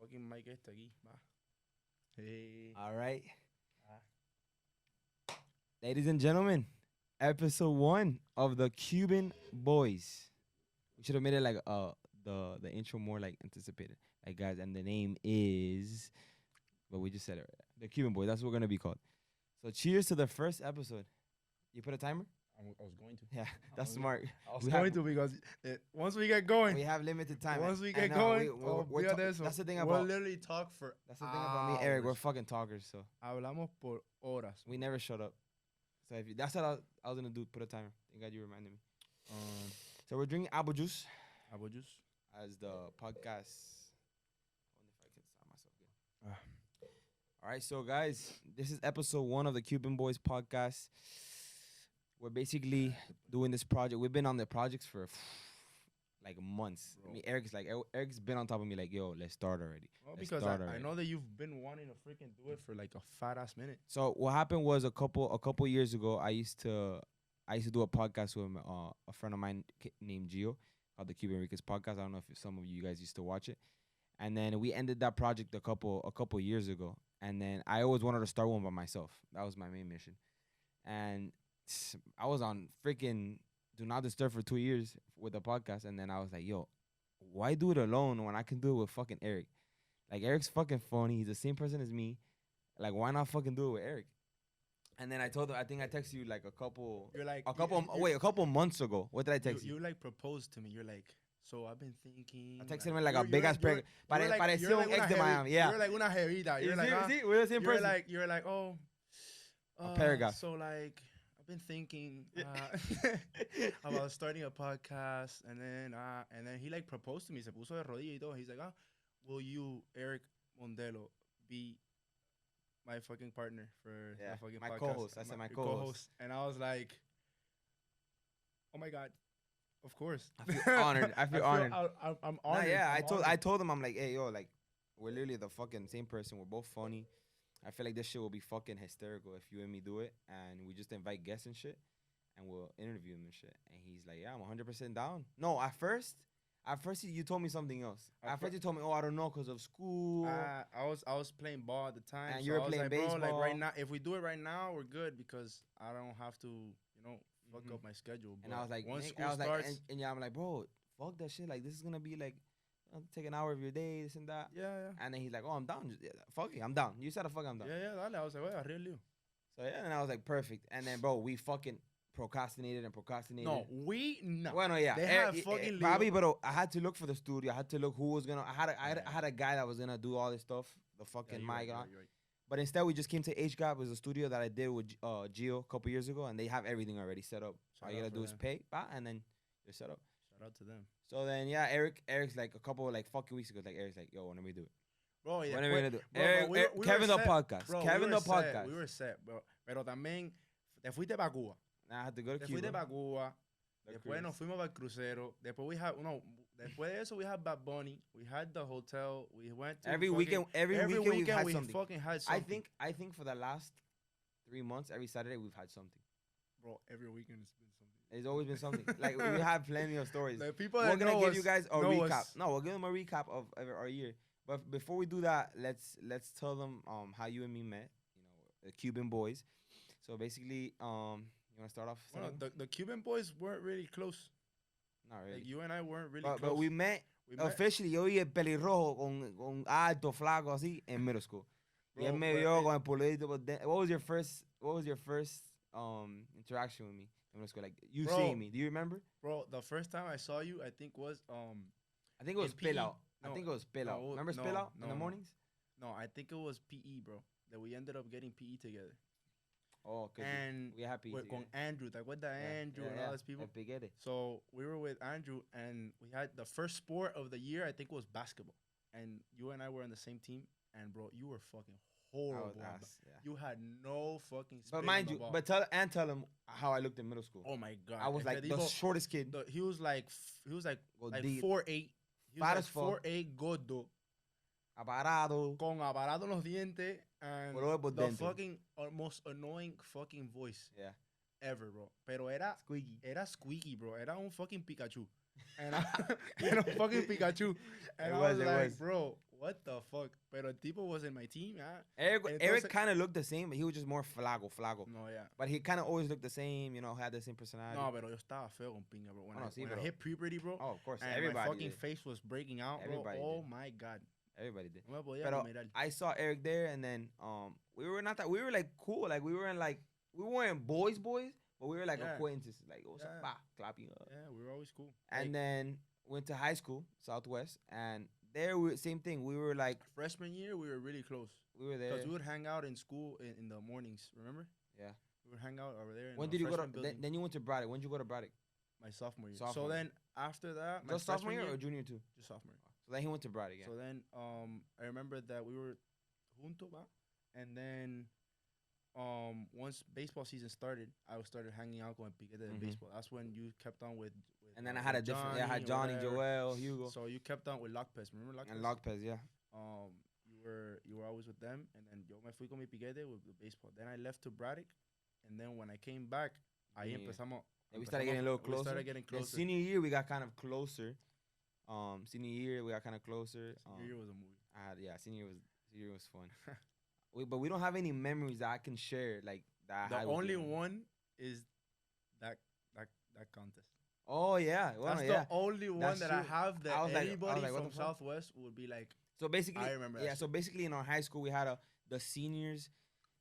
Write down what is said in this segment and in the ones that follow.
fucking mic este aquí. Va. Hey. All right. Ah. Ladies and gentlemen, episode 1 of the Cuban Boys. We should have made it like the intro more like anticipated. Like guys, and the name is but we just said it right. The Cuban Boys. That's what we're gonna be called. So cheers to the first episode. You put a timer? I was going to. Yeah, that's was- smart. I was We going have- to because once we get going, We have limited time. once we I get know, going, we're olvídate ta- eso. that's the thing We'll about literally talk for that's the thing about me, Eric. We're hours. fucking talkers, so Hablamos por horas. we never shut up. So if you, that's what I was gonna do. Put a timer. Thank God you reminded me. So we're drinking apple juice Apple juice. as the podcast. I wonder if I can stop myself good. Ah. All right, so guys, this is episode 1 of the Cuban Boys podcast. We're basically doing this project. We've been on the projects for like months. I Bro. mean, Eric's been on top of me like, yo, let's start already. Well, Let's because start I already. know that you've been wanting to freaking do it for like a fat ass minute. So what happened was a couple years ago, I used to do a podcast with a friend of mine named Gio called the Cuban Rica's podcast. I don't know if some of you guys used to watch it. And then we ended that project a couple years ago. And then I always wanted to start one by myself. That was my main mission. And I was on freaking Do Not Disturb for 2 years with the podcast. And then I was like, yo, why do it alone when I can do it with fucking Eric? Like, Eric's fucking funny. He's the same person as me. Like, why not fucking do it with Eric? And then I told him, I think I texted you like a couple months ago. What did I text you? You like proposed to me. You're like, so I've been thinking. I texted him like a big ass pregnant. Parecía you're un ex de Miami. Yeah. You're like una jevita. You're like, See, we're the same person. you're like, oh. A paragraph. So like, I've been thinking about starting a podcast, and then he like proposed to me. Se puso de rodilla y todo. He's like, will you, Eric Mondelo, be my fucking partner for Yeah, the fucking my podcast? co-host. I said my your co-host. And I was like, oh my God, of course. I feel honored. I feel honored. I'm Nah, honored. yeah, I'm honored. I told him, I'm like, hey, yo, like, we're literally the fucking same person. We're both funny. I feel like this shit will be fucking hysterical if you and me do it, and we just invite guests and shit, and we'll interview them and shit. And he's like, yeah, I'm 100% down. No, at first you told me something else. At first you told me, oh, I don't know, cause of school. I was playing ball at the time. And so you were I was playing like, bro, like baseball. right now, if we do it right now, we're good because I don't have to, fuck up my schedule. And I was like, once Nick, school I was starts, like, and yeah, I'm like, bro, fuck that shit. Like, this is gonna be like, take an hour of your day, this and that. yeah. And then he's like, oh, I'm down. Just, fuck it, I'm down. You said, fuck, I'm down. Yeah, dale. I was like, well, really? So yeah, and I was like, perfect. And then, bro, we fucking procrastinated. No. Bueno, yeah. They had fucking probably, Leo. but I had to look for the studio. I had to look who was gonna. I had a guy that was gonna do all this stuff. The fucking mic and all. But instead, we just came to HGAP. It was a studio that I did with Gio a couple years ago, and they have everything already set up. All you gotta do is pay, and then you're set up. Shout out to them. So then, yeah, Eric's like a couple like fucking weeks ago. Like Eric's like, yo, when are we do it? Bro, yeah. When are we gonna do it? Bro, Eric, we were Kevin the set, podcast. bro, Kevin we the were set, podcast. We were set, bro. Pero también te fuiste para Cuba. Now I had to go to Te Cuba. fuiste para Cuba. The Después cruise. nos fuimos para el crucero. Después de eso we had Bad Bunny. We had the hotel. We went to Every fucking- weekend we've had we something. fucking had I something. think for the last 3 months, every Saturday we've had something. Bro, every weekend it's been something. There's always been something. Like we have plenty of stories. The people We're that gonna know give us you guys a know recap. us. No, we'll give them a recap of our year. But before we do that, let's tell them how you and me met. The Cuban Boys. So basically, you wanna start off? Well, Santiago? the Cuban boys weren't really close. Not really. Like you and I weren't really but, close. but we met We met. officially. Yo vi el pelirrojo con alto, flaco así en middle school. Y él Bro, me but vio it- con el polito. But then, what was your first interaction with me in middle school? Like you Bro. seeing me? Do you remember? Bro, the first time I saw you, I think was I think it was in PE. Spill Out. I No, think it was Spill Out. no, Remember no, Spill Out in no, the no. mornings? no, I think it was PE, bro. That we ended up getting PE together. Oh, cause And we happy. with con Andrew, like with the Andrew and all those people. El piquete. So we were with Andrew, and we had the first sport of the year. I think was basketball, and you and I were on the same team. And bro, you were fucking I horrible. was on ass, ba- yeah. You had no fucking. But spin mind on you, the ball. but tell him how I looked in middle school. oh my god, I was like the shortest kid. He was like Gordito. 4'8". He Fat was as fuck. like 4'8", gordo, Aparado. con aparato en los dientes, and Color por the dentro. fucking most annoying fucking voice Yeah. ever, bro. Pero era squeaky, bro. Era un fucking Pikachu. And era un fucking Pikachu. And It I was, was it like, was. bro, what the fuck? Pero tipo was in my team, Eric Entonces- kind of looked the same, but he was just more flaco. No, yeah. But he kind of always looked the same, had the same personality. No, pero yo estaba feo con pinga, bro. When, Oh, no, I, sí, when pero- I hit puberty, bro, Oh, of course, and everybody my fucking did. face was breaking out, Everybody bro. Oh did. my god. Everybody did. No me podía But mirar. I saw Eric there, and then we were like cool, like we weren't boys, but we were like Yeah. acquaintances, like what's Yeah. up, bah, clapping up. Yeah, we were always cool. And then went to high school, Southwest, and there same thing. We were like Freshman year, we were really close. we were there. Because we would hang out in school in the mornings, remember? Yeah. We would hang out over there. In When the did you go to? freshman building. Then you went to Braddock. When did you go to Braddock? My sophomore year. Sophomore So year. then after that, my Just sophomore freshman year or junior too? just sophomore year. So then he went to Braddock. Yeah. So then I remember that we were junto, ba? And then once baseball season started, I started hanging out going piquete de Mhm. baseball. That's when you kept on with And then I had a different. Yeah, I had or Johnny, whatever. Joel, Hugo, So you kept on with Lopez. Remember Lopez? and Lopez. Yeah. You were always with them, and then yo me fui con mi piquete with the baseball. Then I left to Braddock, and then when I came back, ahí Yeah. empezamos. Yeah, we started getting a little We started closer. getting Then closer. senior year, we got kind of closer. Senior year, we got kind of closer. Senior year was a movie. Senior year was fun. But we don't have any memories that I can share like that. I The had with only you. one is that contest. Oh yeah, well, That's yeah. the only one That's that I true. have that I was like- anybody what from the fuck? Southwest would be like. So basically, I remember that yeah. shit. So basically, in our high school, we had the seniors.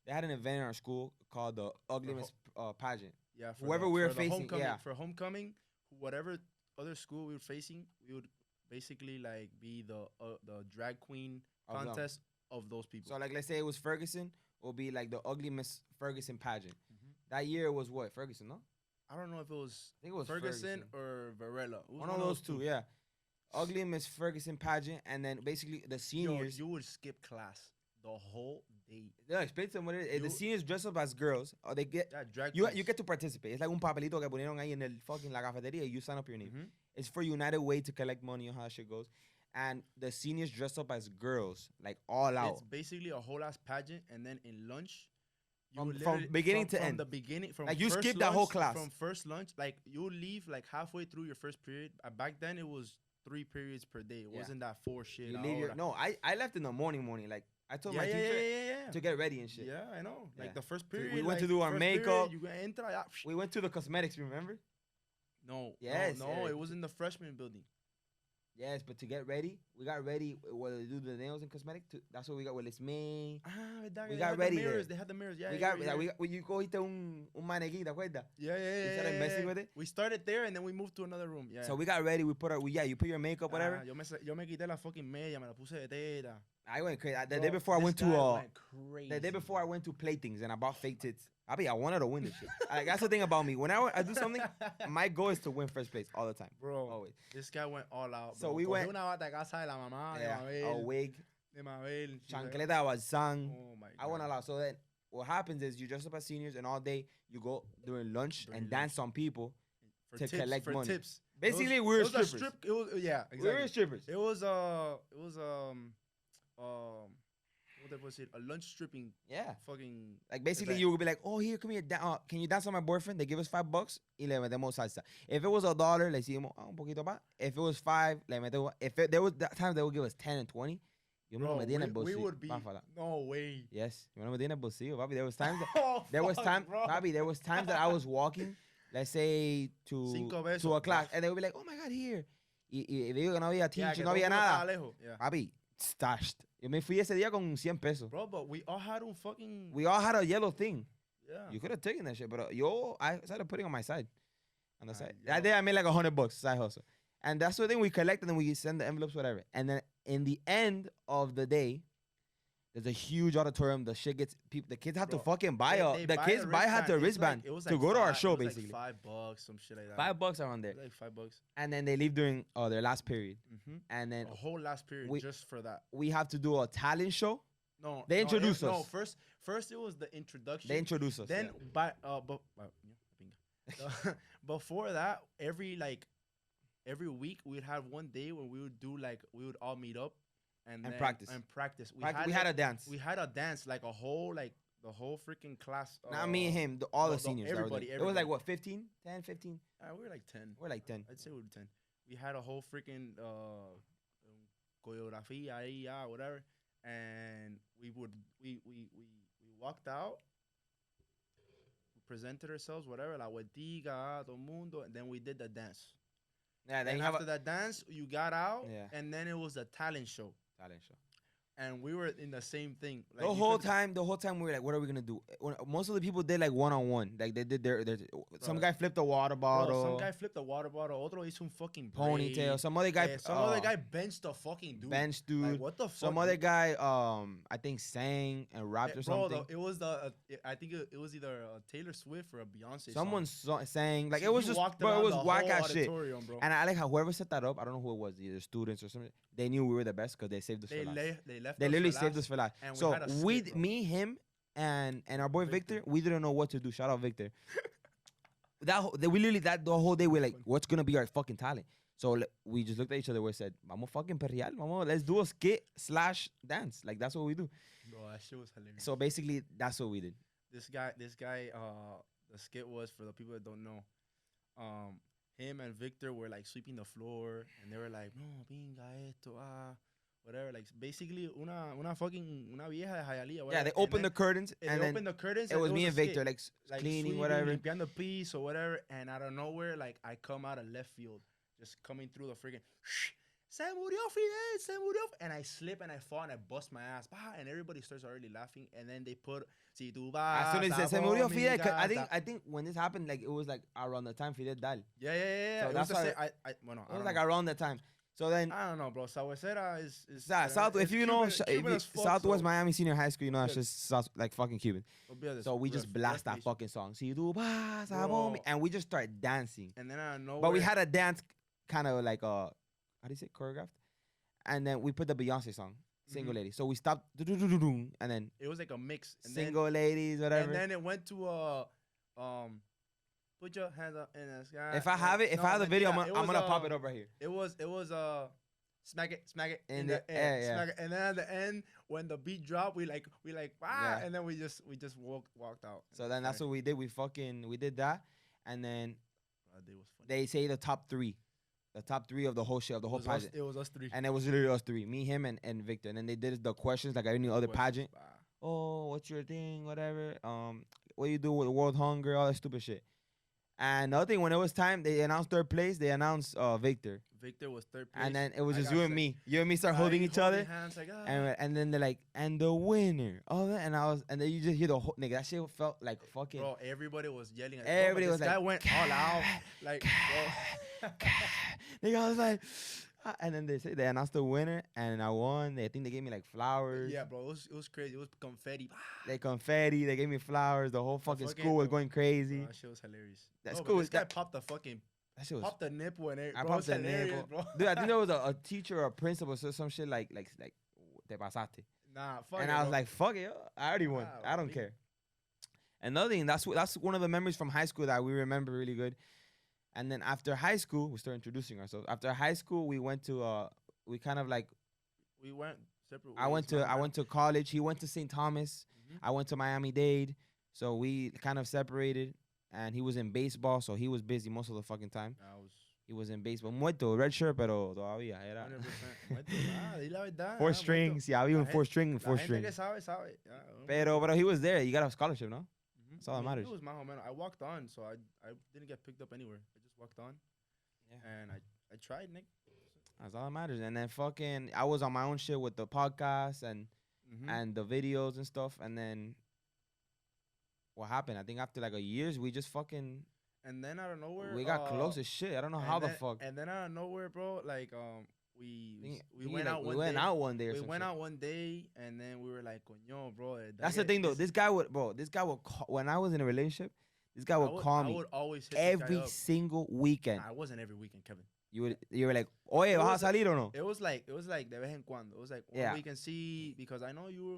They had an event in our school called the Ugliness Pageant. Yeah, Whoever we were the facing, homecoming, yeah. for homecoming, whatever other school we were facing, we would basically like be the drag queen Of them. contest of those people. So like, let's say it was Ferguson, it would be like the Ugly Miss Ferguson pageant. Mhm. That year it was what, Ferguson? No, I don't know if it was I think it was Ferguson or Varela. It was One of those two, yeah. Ugly Miss Ferguson pageant, and then basically the Yo, seniors. you would skip class the whole day. Yeah, explain to them what it is. The You- seniors dress up as girls, or they get Yeah, drag you queens. get to participate. It's like un papelito que ponieron ahí en el fucking la cafetería. You sign up your name. Mhm. It's for United Way to collect money on how that shit goes. And the seniors dress up as girls, like all out. It's basically a whole ass pageant, and then in lunch, you From- would from literally- beginning to from end. the beginning, from Like, you first skip that whole lunch- class. From first lunch, like you would leave like halfway through your first period. Back then, it was 3 periods per day. It Yeah. wasn't that 4 shit. You leave your, no, I left in the morning. Like I told my teacher yeah. to get ready and shit. Yeah, I know. Like Yeah. the first we period, went to like, do our first period, makeup. you gonna enter. We went to the cosmetics, remember? No, Yes, no, Eric. it was in the freshman building. Yes, but to get ready, we got ready. Whether to do the nails and cosmetic, that's what we got. Well, it's me. Verdad, We they got had ready The mirrors. there. They had the mirrors. Yeah, we you're got, right, yeah, you're we right. got, you cogiste un manequín, ¿te acuerdas? Yeah. You started messing with it? We started there and then we moved to another room. Yeah. So we got ready. We put you put your makeup, whatever. Yo me quité la fucking media, me la puse de teta. I went crazy. The Bro, day before I this went to guy went crazy. the day before I went to Playthings and I bought fake tits. I wanted to win this shit. Like, that's the thing about me. When I do something, my goal is to win first place all the time. Bro, Always. this guy went all out. So bro. we Cogió went- una bata de casa de la mamá, Yeah, de a Mabel, wig, de Mabel. She's like, chancleta bazán. oh my God. I went all out. So then what happens is you dress up as seniors and all day you go during lunch During and dance on people. For to tips, collect for money. tips. Basically, it we were was a strippers. strip. It was, yeah, We were exactly. strippers. It was what they was it? A lunch stripping Yeah. fucking. Like basically, event. you would be like, "Oh, here, come here. Can you dance on my boyfriend?" They give us $5 y le metemos salsa. If it was $1, le decimos un poquito más. If it was 5, le metemos. There was that time they would give us 10 and 20. Yo me lo Bro, metí en el we bolsillo. would be. Pa' falar. No way. Yes, yo me lo metí en el bolsillo, papi. There was times that Oh, there was fuck, time, bro. papi. There was times that I was walking, let's say Cinco to besos. a class, and they would be like, "Oh my God, here." Y digo que no había Yeah, teacher, que no todo había el mundo nada. estaba lejos. Yeah. Papi, stashed. Yo me fui ese día con 100 pesos. Bro, but we all had un fucking. We all had a yellow thing. Yeah. You could have taken that shit, but I started putting on my side. On the side. yo- That day I made like $100 side hustle. And that's the thing we collect and then we send the envelopes, whatever. And then in the end of the day, there's a huge auditorium. The shit gets people. The kids have to Bro, fucking buy They the kids a had the It's wristband it was to go to our five- show it was basically. Like $5, some shit like that. $5 around there. It was like $5. And then they leave during their last period. Mm-hmm. And then A whole last period we- just for that. we have to do a talent show. No, They no, introduced No, us. first it was the introduction. They introduce us. Then yeah. before that, every week we'd have one day where we would all meet up and then, practice. and practice. we had a dance. We had a dance like a whole the whole freaking class. Not me and him, all no, the seniors. that were there. everybody, It was like everybody. what, 15? 10, 15? We were like 10. We're like 10. I'd say we were 10. We had a whole freaking choreografía ahí, whatever. And we walked out, we presented ourselves, whatever, la vueltica, todo el mundo, and then we did the dance. Yeah, then And you have after that dance, you got out, yeah, and then it was a talent show. talent show. And we were in the same thing. Like The whole time we were like, what are we gonna do? Most of the people did like one on one, like they did their some guy flipped a water bottle, some guy flipped a water bottle. Otro hizo un fucking ponytail. braid. Some other guy, Some other guy benched a fucking dude. Bench dude. Like, what the fuck? Some other guy, I think sang and rapped or something. It was I think it was either a Taylor Swift or a Beyonce. Someone sang like So it was you just, walked bro, it around was the whack whole ass shit. auditorium, bro. And I like how whoever set that up, I don't know who it was, either students or something. They knew we were the best because they saved us for last. They literally saved us for last. And So we had a skit, me, him, and our boy Victor, we didn't know what to do. Shout out Victor. We literally the whole day we're like, what's gonna be our fucking talent? So we just looked at each other. We said, "Vamos fucking perrear, vamos. Let's do a skit / dance. Like that's what we do." Bro, that shit was hilarious. So basically, that's what we did. This guy, the skit was, for the people that don't know, him and Victor were like sweeping the floor, and they were like, no, pinga esto, whatever. Like basically, una vieja de Hialeah. Yeah, they opened the curtains, and then the curtains. it was me and Victor, like cleaning, sweeping, whatever. limpiando piso or whatever. And out of nowhere, like I come out of left field, just coming through the freaking. Se murió Fidel, se murió. And I slip and I fall and I bust my ass. And everybody starts already laughing. And then they put, si tú vas. As soon as he said, se murió Fidel, 'cause I think when this happened, like it was like around the time Fidel died. Yeah. So that's why it was like around that time. So then, I don't know, bro. Sabuesera is South. If you know, Cuban as fuck, Southwest so. Miami Senior High School, you know, it's just South, like fucking Cuban. So we just blast that patient. fucking song. Si tú vas, homie, and we just start dancing. And then out of nowhere. But we had a dance kind of like how do you say, choreographed? And then we put the Beyonce song, Single Ladies. So we stopped, and then it was like a mix. And Single Ladies, whatever. And then it went to put your hands up in the sky. If I have it, if I have the video, I'm gonna pop it up right here. It was smack it in the air, smack it. And then at the end, when the beat dropped, we like and then we just walked out. So then that's what we did. We did that, and then they say the top three of the whole shit, of the whole pageant. It was us three. And it was literally us three, me, him, and Victor. And then they did the questions like any other pageant. Oh, what's your thing, whatever. What you do with world hunger, all that stupid shit. And another thing, when it was time, they announced third place. They announced Victor. Victor was third place. And then it was just you and me. You and me start holding each other. Hands, like, and then they're like, and the winner. Oh, and then you just hear the whole nigga. That shit felt like fucking. Bro, everybody was yelling. At everybody was this like, guy went all out. Like, bro. Nigga, I was like, and then they announced the winner, and I won. I think they gave me like flowers. Yeah, bro, it was crazy. It was confetti. They gave me flowers. The whole fucking school was going crazy. Bro, that shit was hilarious. That school this guy popped the fucking. That shit was. Popped the nipple and everything. I popped the nipple, bro. Dude, I think there was a teacher or a principal, so some shit like te pasaste. Nah, fuck and it, I was bro. like, fuck it, I already won. I don't care. Another thing, that's one of the memories from high school that we remember really good. And then after high school, we started introducing ourselves. After high school, we went to we kind of like. We went separate ways. I went to college. He went to St. Thomas. I went to Miami-Dade. So we kind of separated. And he was in baseball, so he was busy most of the fucking time. He was in baseball. Muerto, red shirt, pero todavía era. 100%. Di la verdad. Four strings. Yeah, I was four string. Sabe. Pero he was there. You got a scholarship, no? That's all that matters. It was más o menos. I walked on, so I didn't get picked up anywhere. I just walked on. Yeah. And I tried, Nick. That's all that matters. And then fucking, I was on my own shit with the podcast and the videos and stuff. And then what happened? I think after like a years, we just fucking. And then out of nowhere, we got close as shit. I don't know how the fuck. And then out of nowhere, bro, like we went like, out. We went out one day. Or we some went shit. out one day, and then we were like, "Coño, bro." That's the thing, though. This guy would call, when I was in a relationship. This guy would call me. I would always hit every single weekend. Nah, I wasn't every weekend, Kevin. You were like, oye, ¿vas a salir o no? It was like de vez en cuando. It was like one week and see, because I know you were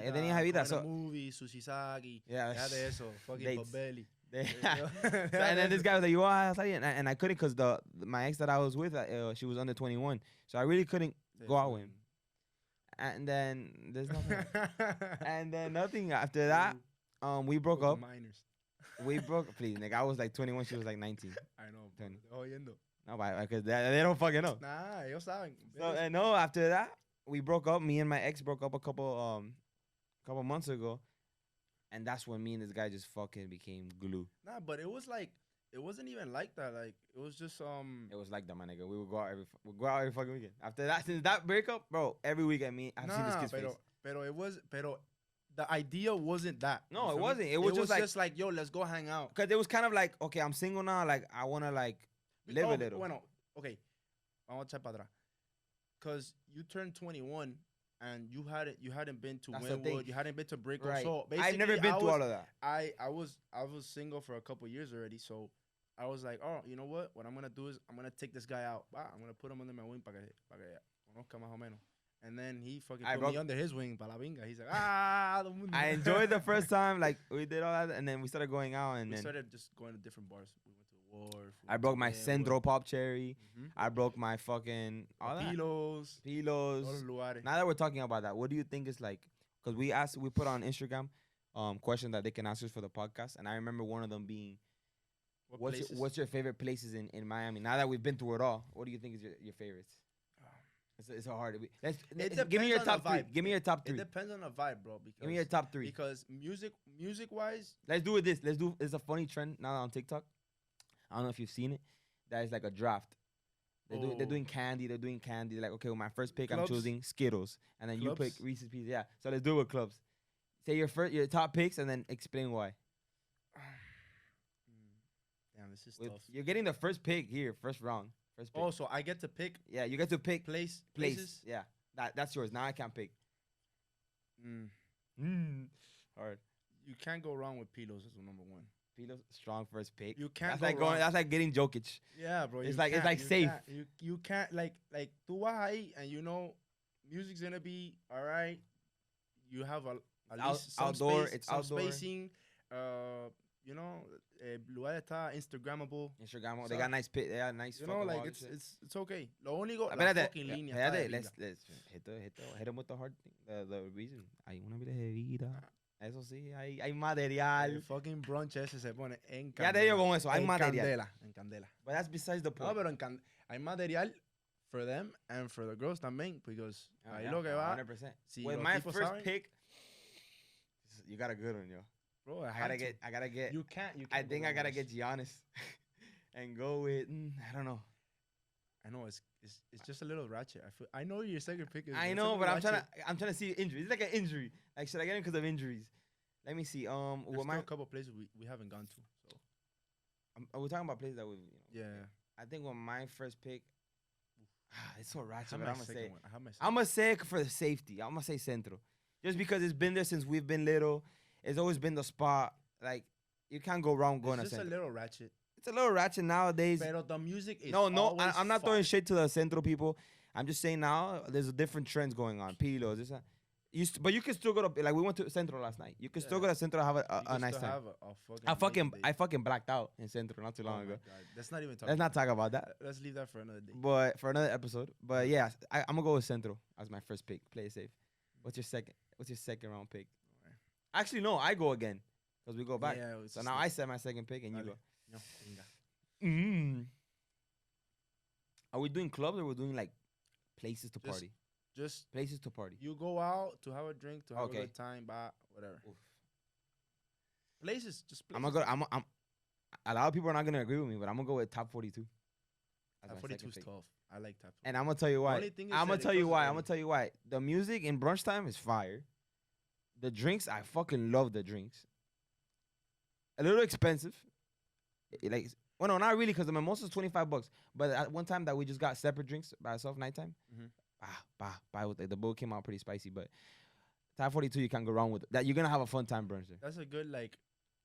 yo tenía jevita, so movie, Sushisaki. Yeah, de eso, fucking Belly. And then this guy was like, you want to salir? And I couldn't, because my ex that I was with, she was under 21, so I really couldn't go out with him. And then there's nothing. And then nothing after that. We broke up. Minors. We broke. Please, nigga. I was like 21. She was like 19. I know. 20. No, because they don't fucking know. Nah, ellos saben. So no, after that, we broke up. Me and my ex broke up a couple months ago, and that's when me and this guy just fucking became glue. Nah, but it was like it wasn't even like that. Like it was just It was like that, my nigga. We would go out every fucking weekend. After that, since that breakup, bro, every weekend I've seen this kid's face. Pero the idea wasn't that. No, You it feel me? wasn't. It was just like, yo, let's go hang out. Cause it was kind of like, okay, I'm single now. Like I wanna like live a little. Bueno, okay. Vamos a echar para atrás. Cause you turned 21 and you hadn't been to Wynwood, you hadn't been to Brickell. Right. So I've never been through all of that. I was single for a couple years already, so I was like, oh, you know what? What I'm gonna do is I'm gonna take this guy out. I'm gonna put him under my wing para que conozca más o menos. And then he fucking put me under his wing, para la vinga. He's like, I enjoyed the first time, like we did all that, and then we started going out, and we then started just going to different bars. We went to the Wharf. I broke my Centro Pop Cherry. I broke my fucking all that. Pilos. Now that we're talking about that, what do you think is like? Because we put on Instagram questions that they can answer for the podcast, and I remember one of them being, what's your favorite places in Miami? Now that we've been through it all, what do you think is your favorites? It's a hard. Give me your top three. Give me your top three. It depends on the vibe, bro. Give me your top three. Because music wise, let's do it. It's a funny trend now on TikTok. I don't know if you've seen it. That is like a draft. They're doing candy. They're doing candy. Like, okay, with my first pick, I'm choosing Skittles, and then clubs? You pick Reese's Pieces. Yeah. So let's do it with clubs. Say your top picks, and then explain why. Damn, this is tough. You're getting the first pick here, first round. First pick. Oh, so I get to pick? Yeah, you get to pick places. Yeah, that's yours. Now I can't pick. Hard. You can't go wrong with Pilos as number one. Pilos, strong first pick. You can't. That's like getting Jokic. Yeah, bro. It's like safe. You can't like tú vas ahí and you know music's gonna be all right. You have at least some outdoor. Space, it's some outdoor. Spacing. You know, lugar está Instagrammable. Instagrammable. They got nice pit. They got nice. You know, like it's okay. Lo único, la fucking línea. Let's hit them with the hard thing. The reason. Hay una vida de vida. Eso sí, hay material. El fucking brunch ese se pone en candela. Ya te digo con eso, hay material. En candela. But that's besides the point. No, pero hay material for them and for the girls también, because ahí lo que va. 100%. Si with my first pick, you got a good one, yo. Bro, I gotta get. You can't. I think I gotta get Giannis, and go with. I don't know. I know it's just a little ratchet. I know your second pick is. I know, but I'm trying to see injuries. It's like an injury. Like, should I get him because of injuries? Let me see. There's still a couple places we haven't gone to. So we're talking about places that we. Yeah. I think with my first pick, it's so ratchet. But I'm gonna say it for the safety. I'm gonna say Centro, just because it's been there since we've been little. It's always been the spot. Like, you can't go wrong going to Centro. It's just a little ratchet. It's a little ratchet nowadays. But the music is I'm not throwing shit to the Centro people. I'm just saying now there's different trends going on. Pilos, but you can still go to, like, we went to Centro last night. You can still go to Centro and have a nice time. I fucking blacked out in Centro not too long ago. Let's not even talk. Let's not talk about that. Let's leave that for another day. But for another episode. But yeah, I'm gonna go with Centro as my first pick. Play it safe. What's your second round pick? Actually, no, I go again because we go back. Yeah, so now I set my second pick and you go. No, Are we doing clubs or we're doing like places to party? Just places to party. You go out to have a drink, to have a good time, whatever. Oof. Places, just places. I'm a lot of people are not gonna agree with me, but I'm gonna go with top 42. Top 42 is tough. I like top 42. And I'm gonna tell you why. I'm gonna tell you why. The music in brunch time is fire. The drinks, I fucking love the drinks. A little expensive. Well, no, not really, because the mimosa's $25. But at one time that we just got separate drinks by ourselves, nighttime. The bowl came out pretty spicy. But top 42, you can't go wrong with it. That you're gonna have a fun time brunch there. That's a good, like,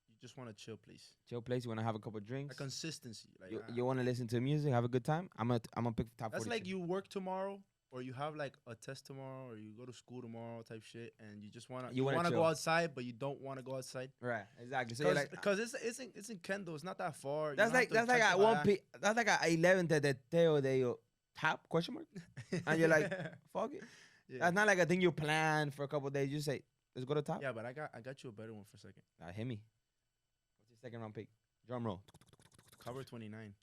you just want to chill place. Chill place. You want to have a couple drinks. A consistency. Like, you want to listen to music, have a good time. I'm gonna pick top 42. That's like you work tomorrow, or you have like a test tomorrow, or you go to school tomorrow type shit, and you just wanna go outside, but you don't want to go outside. Right, exactly. So because it's in Kendall, it's not that far. That's like at 1 p. That's like at 11 te teteo de yo tap question mark, and you're like, fuck it. Yeah. That's not like a thing you plan for a couple of days. You say, let's go to top. Yeah, but I got you a better one for a second. Hit me. What's your second round pick? Drum roll. Cover 29.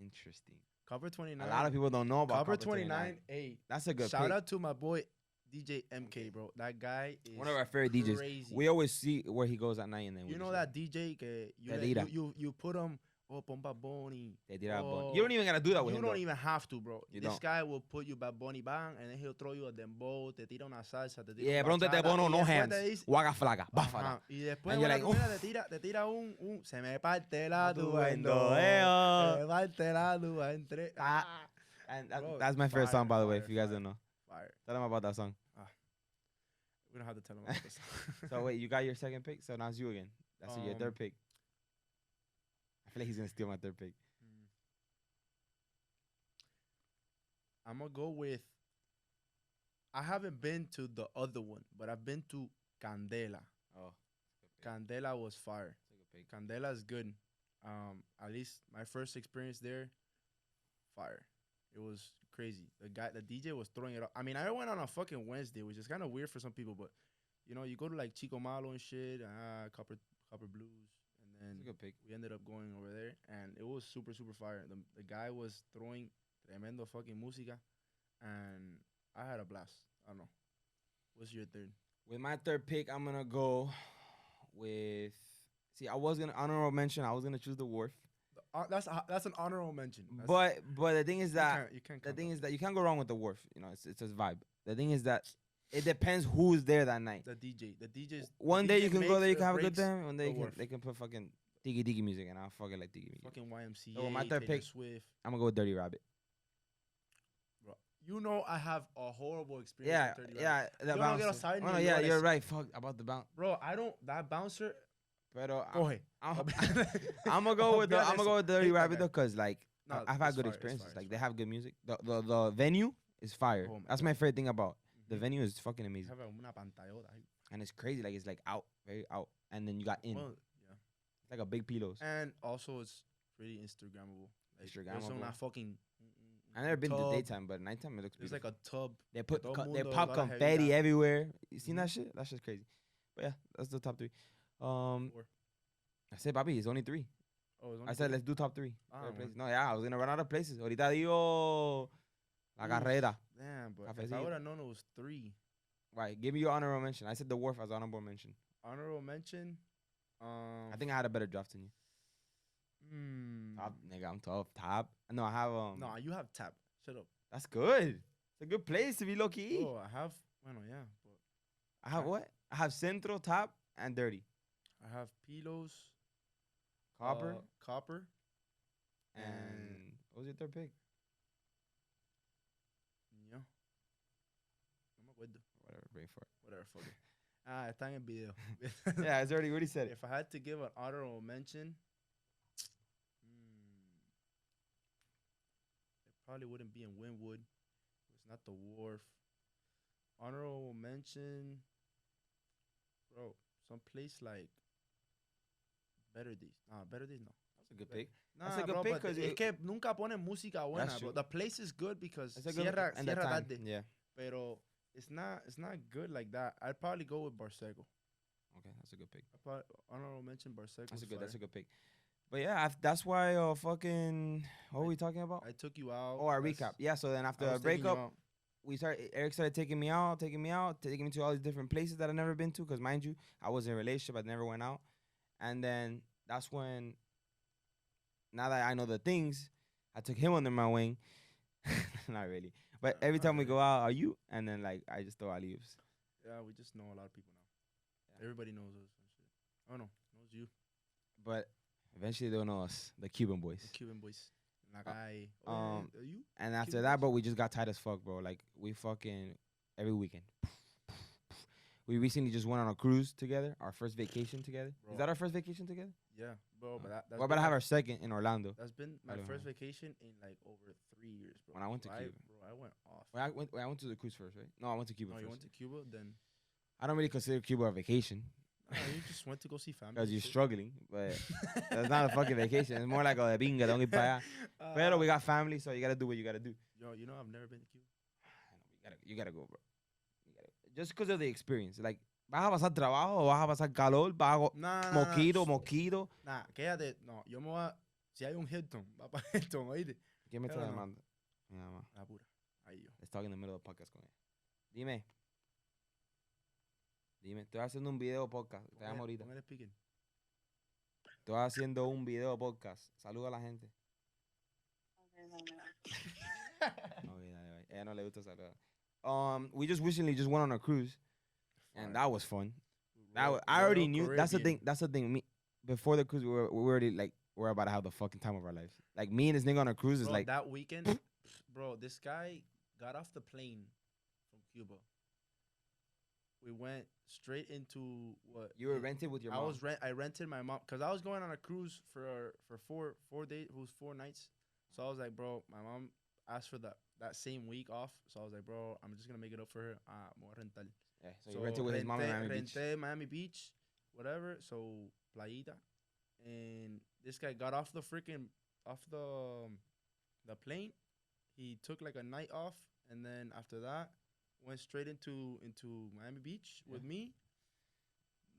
Interesting. Cover 29. A lot of people don't know about Cover Cover 29. Hey, That's a good shout pick. out to my boy DJ MK, bro. That guy is One of our favorite DJs. crazy. We always see where he goes at night, and then You know that DJ que you put him. Oh, pon Bad Bunny. Te tira Bad Bunny. Oh, You don't even gotta do that with you him. don't even have to, bro. You This don't. guy will put you Bad Bunny bang, and then he'll throw you a dembow, te tira una salsa, te tira Yeah, un pronto te bachata, bono y no después hands. te dice- Waga flaga, Ajá, báfala. y después And you're la like, primera te tira un se me parte la Tu tua en endo, dos, eh, se me parte la tua en tres. Ah, And Bro, that's my favorite song, by the way, fire, if you guys fire. don't know. fire. Tell them about that song. We don't have to tell him about this. So wait, you got your second pick, so now it's you again. That's your third pick. I feel like he's gonna steal my third pick. I'm gonna go with. I haven't been to the other one, but I've been to Candela. Oh, Candela was fire. that's a good pick. Candela is good. At least my first experience there, fire. It was crazy. The DJ was throwing it up. I mean, I went on a fucking Wednesday, which is kind of weird for some people, but you know, you go to like Chico Malo and shit, Copper Blues, and That's a then good pick. we ended up going over there, and it was super fire. The guy was throwing tremendo fucking música, and I had a blast. I don't know. What's your third? With my third pick, I'm gonna go with. See, I was gonna honorable mention. I was gonna choose the Wharf, That's an honorable mention. but the thing is that you can't the count thing that. is that you can't go wrong with the Wharf. You know, it's a vibe. The thing is that it depends who's there that night. The DJ's One day you can go there, you can have a good time. One day the Wharf. they can put fucking diggy music, and I'll fucking like diggy music. Fucking YMCA. So my third Taylor pick- Swift. I'm gonna go with Dirty Rabbit. You know I have a horrible experience. Yeah, with 30 yeah. Rabbit. The Yo no bouncer. quiero saber ni Oh, no, el yeah, lugar you're ese. right. Fuck about the bounce. Bro, I don't. That bouncer. Pero Coge. I'm gonna go with Dirty Hate that Rabbit guy. though, cause like No, I've had it's good fire, it's experiences. fire, Like it's they fire. have good music. The venue is fire. Oh my That's God. my favorite thing about the Mhm. venue is fucking amazing, Have una pantallota ahí. and it's crazy. Like it's like out, very out, and then you got in. Well, yeah. It's like a big pillows. And also, it's pretty Instagrammable. Like, there's Instagrammable. una fucking. I've never been to tub. daytime, but nighttime it looks There's beautiful. like a tub. They put todo they mundo, pop a lot of confetti jevita. everywhere. You seen that Mhm. shit? That's just crazy. But yeah, that's the top three. Four. I said, Bobby, it's only three. Oh, it's only I said, three? let's do top three. Ah, Favorite places. bueno. No, yeah, I was gonna run out of places. Ahorita digo La Oof. Carrera. Damn, but if I Cafecillo. would have known it was three. Right, give me your honorable mention. I said the Wharf as honorable mention. Honorable mention. I think I had a better draft than you. Top, nigga, I'm tough. Top. No, I have No, you have tap. Shut up. That's good. It's a good place to be low key. Oh, I have. Bueno, yeah. But I have what? I have Central, Top, and Dirty. I have Pilos. Copper Copper. and what was your third pick? Yeah. No me acuerdo. Whatever, brain fart. Whatever, fuck it. Está en el video. Yeah, it's already said it. If I had to give an honorable mention, it probably wouldn't be in Wynwood. It's not the Wharf. Honorable mention, bro. Some place like Better Days. Nah, Better Days no. That's a good pick. Nah, That's a good bro, pick but 'cause es it- que nunca ponen música buena, That's bro. true. The place is good because It's a good cierra and the time. tarde. Yeah. Pero it's not good like that. I'd probably go with Barseco. Okay, that's a good pick. Honorable mention Barseco. That's a good pick. But yeah, that's why fucking what were we talking about? I took you out. Oh, our That's- recap. Yeah, so then after I a was taking you breakup, out. Eric started taking me out, taking me to all these different places that I've never been to. Because mind you, I was in a relationship, I never went out. And then that's when, now that I know the things, I took him under my wing. Not really. But every Not time we really. go out, are you? And then like I just throw alleys. Yeah, we just know a lot of people now. Yeah. Everybody knows us and shit. Oh no, knows you. But eventually they'll know us, the Cuban Boys. The Cuban Boys. Like you? And after Cuban that, Boys? bro, we just got tight as fuck, bro. Like we fucking every weekend. We recently just went on a cruise together, our first vacation together. Bro. Is that our first vacation together? Yeah, bro. But that's We're about to have our second in Orlando. That's been I my don't first know. vacation in like over 3 years, bro. When I went to So Cuba. Bro, I went off. I went to the cruise first, right? No, I went to Cuba Oh, first. you went to Cuba? Then I don't really consider Cuba a vacation you just went to go see family. because and you're shit. struggling, but that's not a fucking vacation. It's more like a de pinga, don't ir para allá. Pero we got family, so you gotta do what you gotta do. Yo, you know I've never been to Cuba. You gotta go, bro. Just because of the experience. Like, ¿vas a pasar trabajo o vas a pasar calor? ¿Vas a Nah, mosquito? Nah, quédate. No, yo me voy a... Si hay un Hilton, va para Hilton, oíste. ¿Quién me está Pero no. llamando? Mi mamá. La pura. Ahí yo. Let's talk in the middle of the podcast con ella. Dime. Estoy haciendo un video podcast. Te llamo ahorita. Pon el speaker. Estoy haciendo un video podcast. Saluda a la gente. Okay, dale. Ella no le gusta saludar. We just recently just went on a cruise, and that was fun. I already knew. That's the thing. Me, before the cruise, we were already like we're about to have the fucking time of our lives. Like me and this nigga on a cruise is Bro, like that weekend, bro. This guy got off the plane from Cuba. We went straight into what you were rented with your mom. I rented my mom because I was going on a cruise for 4 days. It was 4 nights. So I was like, bro, my mom asked for that same week off. So I was like, bro, I'm just gonna make it up for her. Me voy a rentar. Yeah, so you rented with his mom in Miami Beach. Renté Miami Beach, whatever. So playita, and this guy got off the plane. He took like a night off, and then after that, went straight into Miami Beach with me.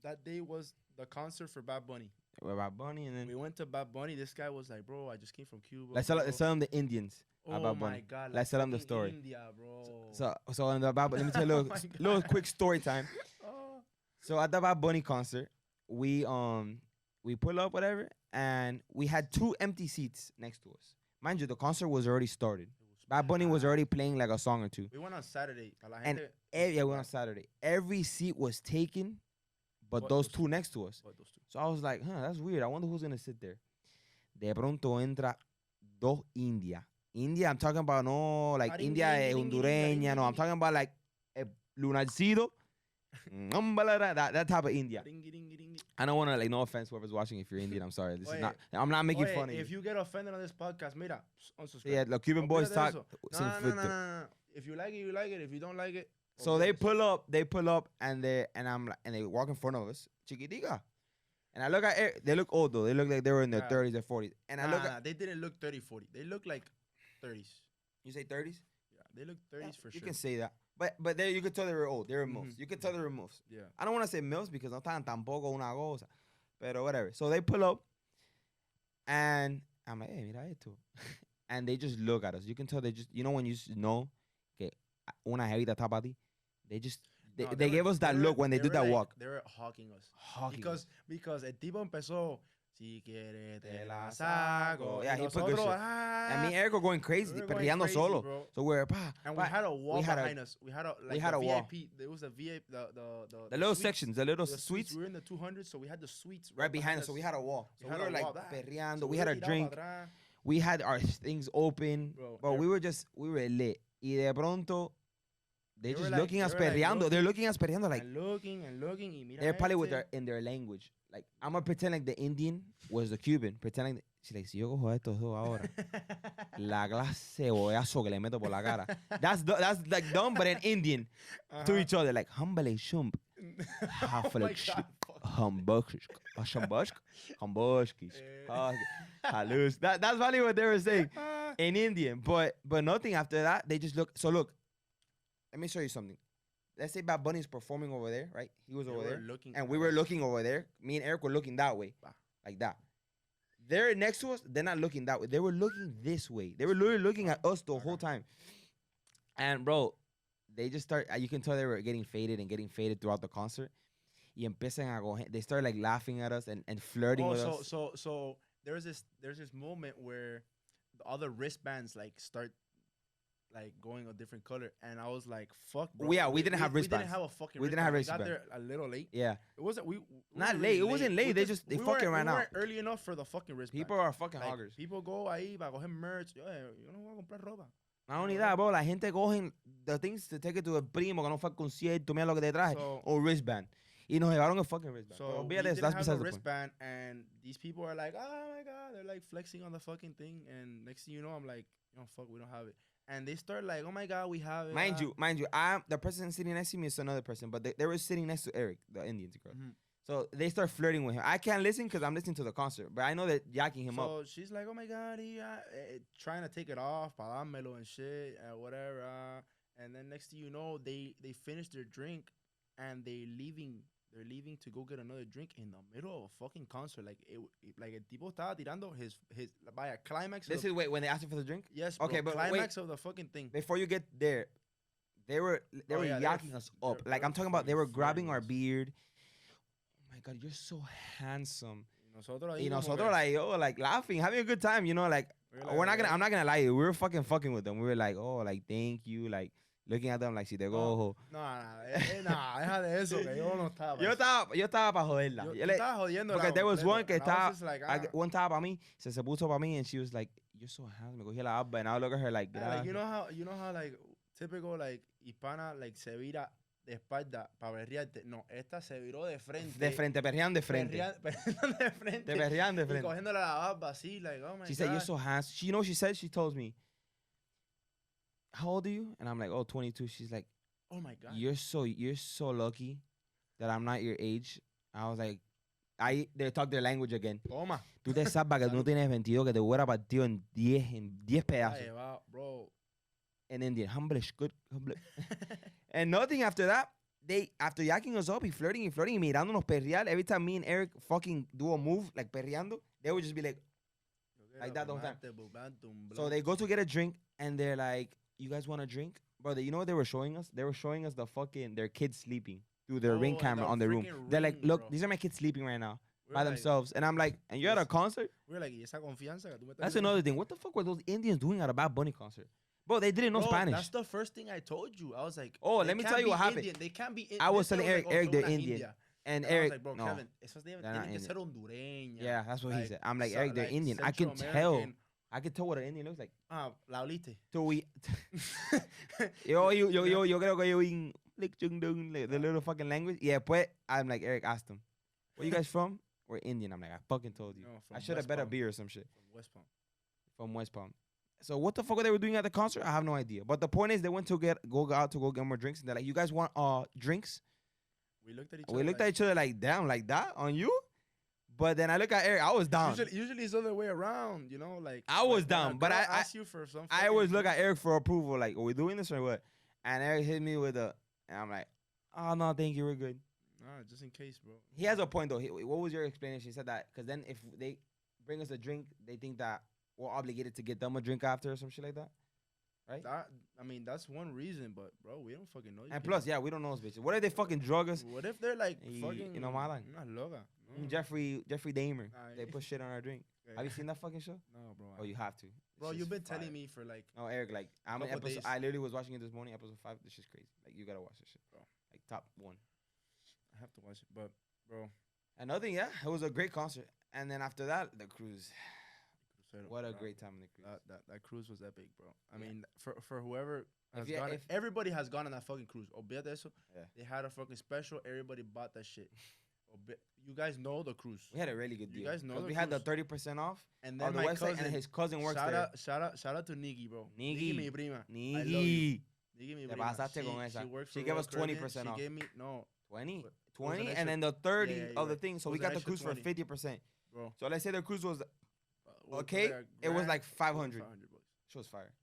That day was the concert for Bad Bunny. Bad Bunny, and then We went to Bad Bunny. This guy was like, bro, I just came from Cuba. let's tell them the Indians. Oh Bad my Bunny. God! Let's tell them the story. India, bro. So in the Bad Bunny, let me tell you a little quick story time. Oh. So at the Bad Bunny concert, we pull up whatever, and we had 2 empty seats next to us. Mind you, the concert was already started. Bad Bunny was already playing like a song or two. We went on Saturday. And we went on Saturday. Every seat was taken, but those 2 next to us. So I was like, that's weird. I wonder who's gonna sit there. De pronto entra 2 India. India, I'm talking about no like India hondureña. No, I'm talking about like lunarcido. that type of India. I don't want to like no offense whoever's watching. If you're Indian, I'm sorry. This is not. I'm not making fun of you. If you get offended on this podcast, mira, unsubscribe. Yeah, the Cuban Boyz talk. No. If you like it, you like it. If you don't like it, so they pull up, and they walk in front of us, chiquitica. And I look at it, they look old though. They look like they were in their 30s or 40s. And I look at they didn't look 30, 40. They look like 30s. You say 30s? Yeah, they look 30s for sure. You can say that. But you could tell they were old. They were MILFs. You could tell they were MILFs. Yeah. I don't want to say MILFs because no están tampoco una cosa. Pero whatever. So they pull up, and I'm like, hey, mira esto. And they just look at us. You can tell they just, when you just know que una jevita está para ti, they gave us that look when they did that walk. They were hawking us. Because el tipo empezó, si quieres te la saco. Yeah, he put good shit. And me and Eric were going crazy, perreando solo. Bro. So we're and we had a wall behind us. We had a wall. VIP. There was a VIP. The little sections, the little suites. We were in the 200, so we had the suites right behind us. So we had a wall. So we were like perreando. So we had a drink. We had our things open. Bro, we were lit. Y de pronto, they just looking at us perreando. They're looking at us perreando like. And looking. Y mira they're probably in their language. Like, I'm gonna pretend like the Indian was the Cuban. Pretending she's like, si yo cojo estos dos ahora, la clase cebollazo que le meto por la cara. That's like dumb, but an Indian to each other. Like, humbly shump. Halus. That's probably what they were saying in Indian. But nothing after that. They just look. So look, let me show you something. Let's say Bad Bunny's performing over there, right? He was over there, and we were looking over there. Me and Eric were looking that way, like that. They're next to us. They're not looking that way. They were looking this way. They were literally looking at us the whole time. And bro, they just start. You can tell they were getting faded throughout the concert. Y empiezan a go. They start like laughing at us and flirting with us. So there's this moment where all the wristbands like start like going a different color, and I was like, "Fuck, bro." Yeah, we didn't have wristbands. We didn't have a fucking. We didn't have wristband. wristbands. We got there a little late. Yeah, it wasn't. We not late. It wasn't late. They fucking ran out. We weren't early enough for the fucking wristband. People are fucking like, hoggers. People go ahí para coger merch. Yo no voy a comprar ropa. Not only that, bro. La gente cogen the things to take it to a primo que no fue al concierto. Mira lo que te traje. O wristband. Y nos llevaron a fucking wristband. So we didn't have a wristband, and these people are like, "Oh my god," they're like flexing on the fucking thing, and next thing you know, I'm like, fuck, we don't have it." And they start like, "Oh my god, we have it." Mind you, the person sitting next to me is another person, but they were sitting next to Eric, the Indian girl. Mm-hmm. So they start flirting with him. I can't listen because I'm listening to the concert, but I know that yakking him up. So she's like, "Oh my god," trying to take it off, padámelo and shit, whatever. And then next thing you know, they finish their drink, and they're leaving they're leaving to go get another drink in the middle of a fucking concert. Like like el tipo estaba tirando his vaya climax. This is wait when they asked you for the drink. Yes, Okay, bro, but wait. climax of the fucking thing. Before you get there, they were Oh, yeah, yakking us up. they Like were I'm talking about, they fucking were grabbing flirting our us. beard. Oh my god, you're so handsome. Nosotros ahí You know, como so they're que- like, yo, like laughing, having a good time. You know, like we're like, I'm not gonna lie to you. We were fucking with them. We were like, oh, like thank you, like looking at them like si te cojo. No, deja de eso, que yo no estaba. Yo estaba para joderla. Yo Yo le- estaba jodiendo. Porque there was one que estaba, like, one estaba para mí, se puso para mí, and she was like, you're so handsome. Me cogía la abba, and I would look at her like, like, you know how like typical like hispana like se vira de espalda para berrearte. No, esta se viró de frente. de frente, perrean de frente. Perreando de frente. Te perrean de Y frente. cogiéndole la barba así, like, oh my She God. said, you're so handsome. You know what she said? She told me, how old are you? And I'm like, oh, 22. She's like, Oh my God. you're so lucky that I'm not your age. I was like, they talk their language again. Toma. Tú te sabes que tú no tienes 22, que te hubiera partido en 10 pedazos. Ay, va, bro. In Indian, humble, good, humble. And nothing after that. After yakking us up, he flirting, mirándonos perrear. Every time me and Eric fucking do a move, like perreando, they would just be like that the whole time. So they go to get a drink, and they're like, you guys want a drink? Brother, you know what they were showing us? They were showing us their kids sleeping through their ring camera on their room. They're like, look, bro. these are my kids sleeping right now We're by like- themselves. And I'm like, and you're at a concert? We're like, ¿y esa confianza que tú me estás That's diciendo? another thing. What the fuck were those Indians doing at a Bad Bunny concert? Bro, they didn't know Bro, Spanish. That's the first thing I told you. I was like, Oh, they let me can't tell you be what happened. Indian. They can't be. I was this telling girl Eric, like, Eric, son they're una Indian. India. And And I was Eric, like, bro, no. Kevin, esas They're tienen not que ser Indian. hondureñas. Yeah, that's what he like, said. I'm like, so- Eric, they're like Indian. I can Central tell. American. I can tell what an Indian looks like. Ah, la oliste. So we, yo creo que yo in the little fucking language. Yeah, but I'm like, Eric asked him, where you guys from? We're Indian. I'm like, I fucking told you. No, I from should have West bet a Palm. beer or some shit From West Palm. from West Palm. So what the fuck were they were doing at the concert? I have no idea. But the point is, they went to go out to go get more drinks, and they're like, you guys want drinks? We looked at each We other. looked at each other like, damn, like that on you? But then I look at Eric, I was down. Usually it's the other way around, you know, like I was like, when down, a but girl I asks you for some I fucking always look drink, at Eric for approval, like, are we doing this or what? And Eric hit me with and I'm like, oh, no, thank you, we're good. Nah, just in case, bro. He has a point, though. What was your explanation? He said that, because then if they bring us a drink, they think that we're obligated to get them a drink after or some shit like that. Right? That, I mean, that's one reason, but bro, we don't fucking know. You And can- plus, yeah, we don't know those bitches. What if they fucking drug us? what if they're like Y- fucking? y no malan. Una loca. No. Jeffrey Dahmer. Aye. They put shit on our drink. Yeah. Have you seen that fucking show? No, bro. Oh, you have to. Bro, This you've shit's been telling fire. me for like, No, Eric, like, I'm in Couple episode. days. I literally was watching it this morning, episode 5. This shit's crazy. Like, you gotta watch this shit, Bro. Like, top 1. I have to watch it, but bro, Another thing, yeah, it was a great concert. And then after that, the cruise. Cruzeiro, What a bro. great time in the cruise. That cruise was epic, bro. I Yeah. mean, for whoever has you- gone, if- everybody has gone on that fucking cruise. Olvídate eso. Yeah. They had a fucking special. Everybody bought that shit. You guys know the cruise. We had a really good You deal. guys know 'Cause the we had the cruise. 30% off And on then the my website, cousin, and his cousin works shout there. out to Niggy, bro. Niggy. mi prima. I love you. Niggy. Niggy, mi Te prima. pasaste con esa. She works She for gave Royal us 20% Caribbean. off. She gave me, no, 20? It was an 20, extra- and then the 30 yeah, you're of the right. thing. So It we was got an the extra cruise for 20. 50%. bro. So let's say the cruise was We'll put okay. a It was grand- like 500. 500 bucks. She was fire.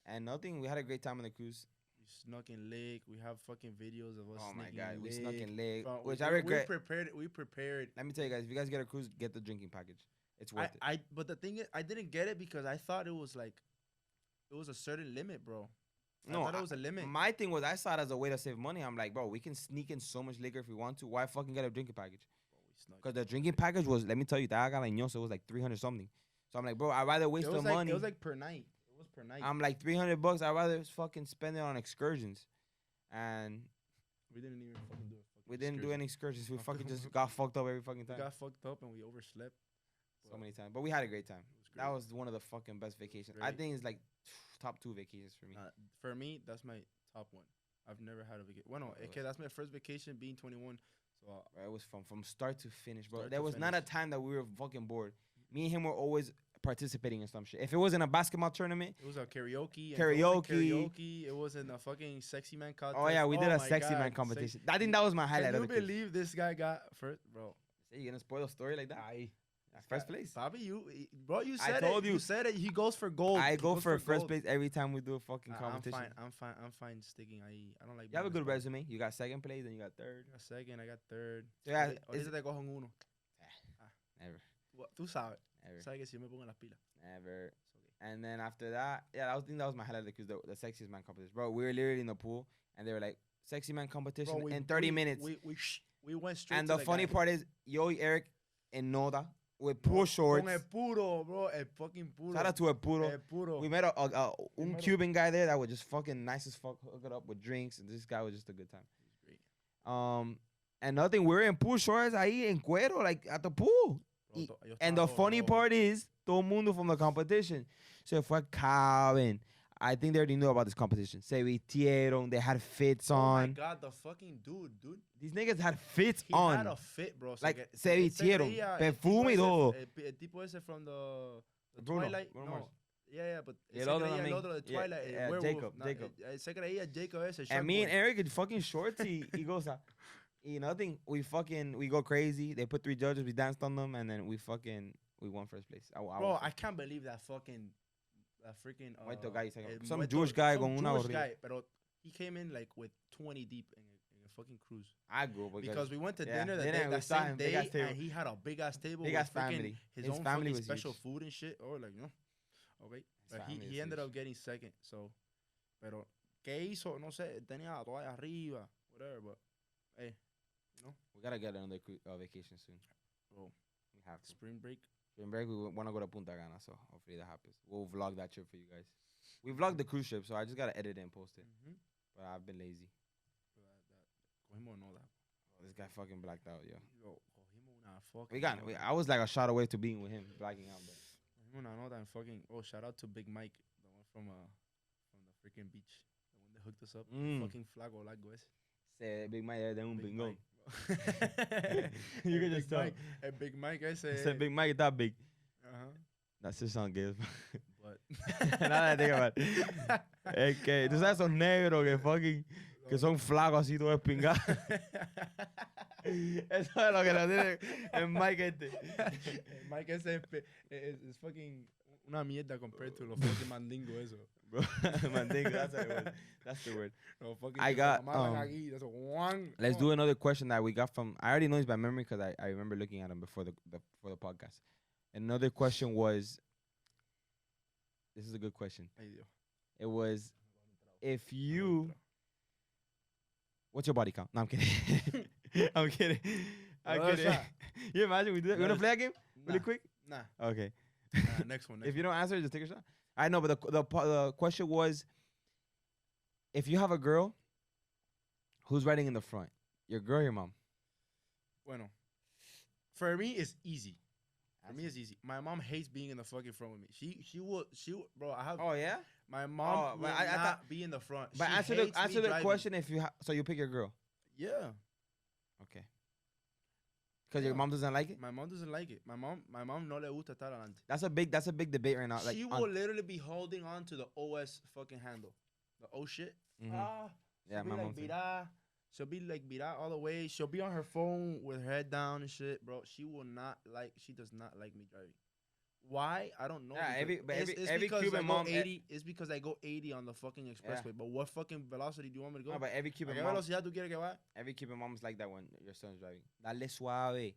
And nothing. We had a great time on the cruise. We snuck in lake. We have fucking videos of us. Oh my sneaking god, in we lake. snuck in lake, Bro, which we- I regret. We prepared. Let me tell you guys, if you guys get a cruise, get the drinking package. It's worth it. But the thing is, I didn't get it because I thought it was like, it was a certain limit, bro. No, I thought it was a limit. My thing was, I saw it as a way to save money. I'm like, bro, we can sneak in so much liquor if we want to. Why fucking get a drinking package? Bro, we snuck Because the drinking package was, let me tell you, that galañoso was like 300 something. So I'm like, bro, I'd rather waste it the was like, money. It was like per night. It was per night. I'm like $300. I'd rather fucking spend it on excursions. And We didn't even fucking do it. we didn't do excursion. any excursions. We fucking just got fucked up every fucking We time. got fucked up and we overslept. So many times. But we had a great time. It was That great. was one of the fucking best vacations. I Great. think it's like top 2 vacations for me. For me, that's my top one. I've never had a vacation. Well, no, Yeah, it okay, was- that's my first vacation being 21. So Bro, it was fun from start to finish, bro. Start There to was not a finish. time that we were fucking bored. Me and him were always participating in some shit. If it was in a basketball tournament, it was a karaoke. Karaoke. It was in a fucking sexy man contest. oh yeah, we did a my sexy God, man competition. I think that was my Can highlight you of the cruise. believe this guy got first, bro? Say, you gonna spoil a story like that? Aye. First place. Bobby, bro, you I said told it. you. You said it. He goes for gold. I He go goes for first gold. place every time we do a fucking competition. I'm fine sticking. I don't like. You have a being good spot. resume. You got second place and you got third. I got second. I got third. So yeah, Ahorita te cojo en uno. Never. Tú sabes. Ever. Sabes que si yo me pongo en las pilas. Never. It's okay. And then after that, yeah, I think that was my highlight because the sexiest man competition. Bro, we were literally in the pool and they were like, sexy man competition Bro, in 30 minutes. We went straight. And to the funny guy. part is, yo, Eric and Noda with pool shorts. Con el puro, bro. El fucking puro. Shout out to El Puro. El puro. We met un Cuban guy there that was just fucking nice as fuck, hook it up with drinks, and this guy was just a good time. Great. And nothing, we're in pool shorts ahí en cuero, like at the pool. Bro, And the funny part is, todo mundo from the competition se fue a caben. I think they already knew about this competition. Se vistieron, they had fits Oh my on. God, the fucking dude. These niggas had fits He on. had a fit, bro. Like, se vistieron, perfume y el todo. El tipo ese from the Bruno, Twilight. Bruno no. Mars. Yeah, but Y ese el otro creía también. el otro de Yeah, Twilight, el yeah, werewolf. Jacob. Se creía Jacob ese. And me and Boy. Eric in fucking shorts y goza. Y nothing. We go crazy. They put 3 judges. We danced on them, and then we won first place. Bro, I can't believe that freaking White guy, he's like, el some muerto- Jewish guy some con una Jewish gorrita. guy, pero he came in like with 20 deep in a fucking cruise. I go Because we went to yeah, dinner dinner, we that saw same him, big day, ass table. and he had a big ass table Big with ass freaking family. his His own family fucking was special huge. food and shit. Or like, okay. His But family he was ended huge. up getting second. So, pero ¿qué hizo? No sé. Tenía la toalla arriba, whatever. But hey, We gotta get another vacation soon. bro, We have to. spring break. Spring break, we want to go to Punta Cana, so hopefully that happens. We'll vlog that trip for you guys. We vlogged the cruise trip, so I just gotta edit it and post it. But I've been lazy. Cogimos nota. Oh, this guy fucking blacked out, yo. Cogimos una fucking nota. I was like a shot away to being with him, blacking out. But Cogimos una nota and fucking. Oh, shout out to Big Mike, the one from the freaking beach, the one that hooked us up. Fucking flaco largo ese. say Big Mike de un Big bingo. Mike, bro. You can Big just tell. Mike, Big Mike ese. Said Big Mike that big. Uh-huh. That's just sound gay. But Nada de about. Es que tú sabes esos negros que fucking que son flacos así todos espingados. Eso es lo que lo tiene el Mike este. Mike ese es fucking una mierda compared to los fucking mandingo eso. Bro, mandingo, that's the word. That's the word. Los fucking I got, aquí, that's one. Let's do another question that we got from. I already know this by memory because I remember looking at him before the podcast. Another question was. This is a good question. Ay, Dios. It was, if you. What's your body count? No, I'm kidding. I'm kidding. I'm Another kidding. shot. You imagine we do that? You want to play a game really Nah, quick? Nah. Okay. Next one. If you don't answer, just take a shot. I know, but the question was, if you have a girl, who's riding in the front? Your girl or your mom? Bueno. For me, it's easy. For me, it's easy. My mom hates being in the fucking front with me. She will, bro. I have. Oh yeah. My mom will I not thought- be in the front. But She answer hates me the driving. question if you so you pick your girl. Yeah. Okay. Because your Yeah. mom doesn't like it. My mom doesn't like it. My mom no le gusta estar adelante. That's a big debate right now. Like She will literally be holding on to the OS fucking handle. The O shit. Mhm. She'll Yeah, be my like mom too. virada. She'll be like virada all the way. She'll be on her phone with her head down and shit, bro. She does not like me driving. Why? I don't know. Yeah, because every because Cuban I go mom- 80. It's because I go 80 on the fucking expressway. But what fucking velocity do you want me to go? No, but every ¿A Cuban qué mom, velocidad tú quieres que vaya? every Cuban mom's like that when your son's driving. Dale suave.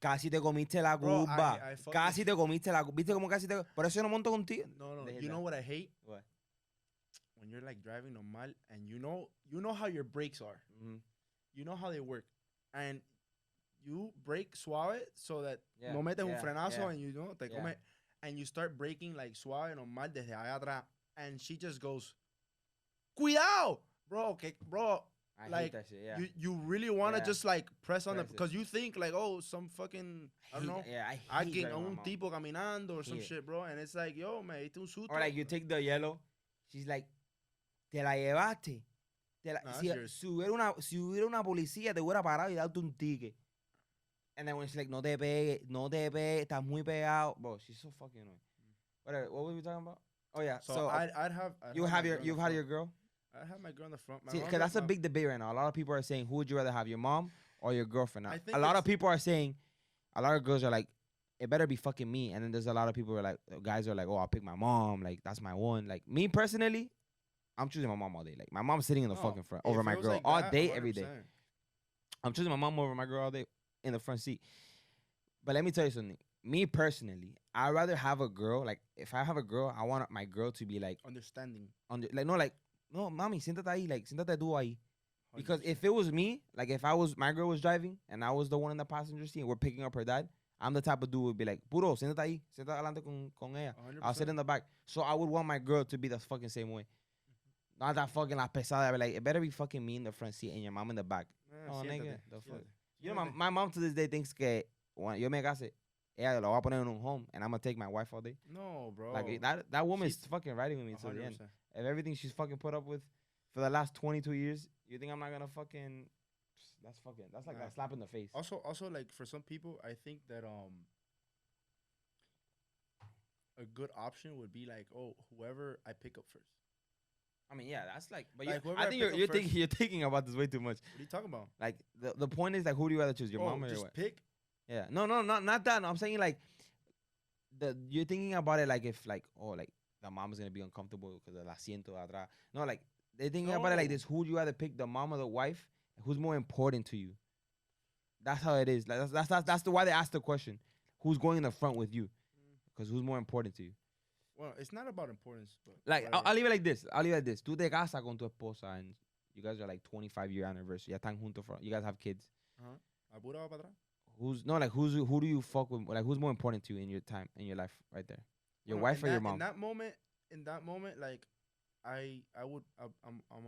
Casi te comiste la Bro, curva. I fucking- Casi te comiste la curva. ¿Viste cómo casi te? Por eso yo no monto contigo. No. They hate You know that. what I hate? What? When you're like driving normal and you know how your brakes are. Mhm. You know how they work. And you brake suave so that Yeah, no metes un yeah, frenazo yeah. and you know, te Yeah. come, and you start braking like suave normal desde allá atrás. And she just goes, cuidado! Bro, I like, hate that shit. Yeah. you really want to Yeah. just like press on Press it. because you think like, oh, some fucking, I don't know, Yeah, I hate alguien, driving my un mom. tipo caminando or some Hate it. shit, bro. And it's like, yo, me diste un susto. Or like you take the yellow, she's like, te la llevaste. Nah, Si serious. hubiera una policía, te hubiera parado y darte un ticket. And then when she's like, no te pegues, estás muy pegado. Bro, she's so fucking annoying. Whatever, what were we talking about? Oh yeah, So I'd have you've my girl in the had front. your girl? I have my girl in the front. My See, mom because that's a my- big debate right now. A lot of people are saying, who would you rather have, your mom or your girlfriend? Now, I think a lot of it's- people are saying, a lot of girls are like, it better be fucking me. And then there's a lot of people who are like, guys are like, oh, I'll pick my mom. Like that's my one. Like me personally, I'm choosing my mom all day. Like my mom's sitting in the No, fucking front over if my it was girl like all that, day, every day. 100%. I'm choosing my mom over my girl all day in the front seat. But let me tell you something. Me personally, I'd rather have a girl. Like if I have a girl, I want my girl to be like Understanding. like no, mami, siéntate ahí, like siéntate tú ahí. Because 100%. if it was me, like if my girl was driving and I was the one in the passenger seat and we're picking up her dad, I'm the type of dude who would be like, puro, siéntate ahí, siéntate adelante con ella. I'll sit in the back. So I would want my girl to be the fucking same way. Not that fucking la pesada. I'd be like, it better be fucking me in the front seat and your mom in the back. Oh, nigga, the fuck. You know, my mom to this day thinks que yo me case, ella lo va a poner en un home and I'm gonna take my wife all day. No, bro. Like that woman's fucking riding with me to the end. If everything she's fucking put up with for the last 22 years, you think I'm not gonna fucking? That's like that slap in the face. Also, like for some people, I think that a good option would be like, oh, whoever I pick up first. I mean, yeah, that's like, but Like, I think you're thinking about this way too much. What are you talking about? Like the point is like, who do you rather choose, your mom or your just wife? pick. Yeah, no, not that. No, I'm saying like, you're thinking about it like if like, oh, like the mom is gonna be uncomfortable because del asiento de atrás. No, like they're thinking about it like this: who do you rather pick, the mom or the wife? Who's more important to you? That's how it is. Like that's the why they asked the question: who's going in the front with you? Because who's more important to you? Well, it's not about importance, but like I'll leave it like this. Tú te casas con tu esposa and you guys are like 25-year anniversary. Ya están juntos you guys have kids. ¿Apura va para atrás? Who do you fuck with? Like who's more important to you in your time in your life right there? Your wife or your mom? In that moment, like I'm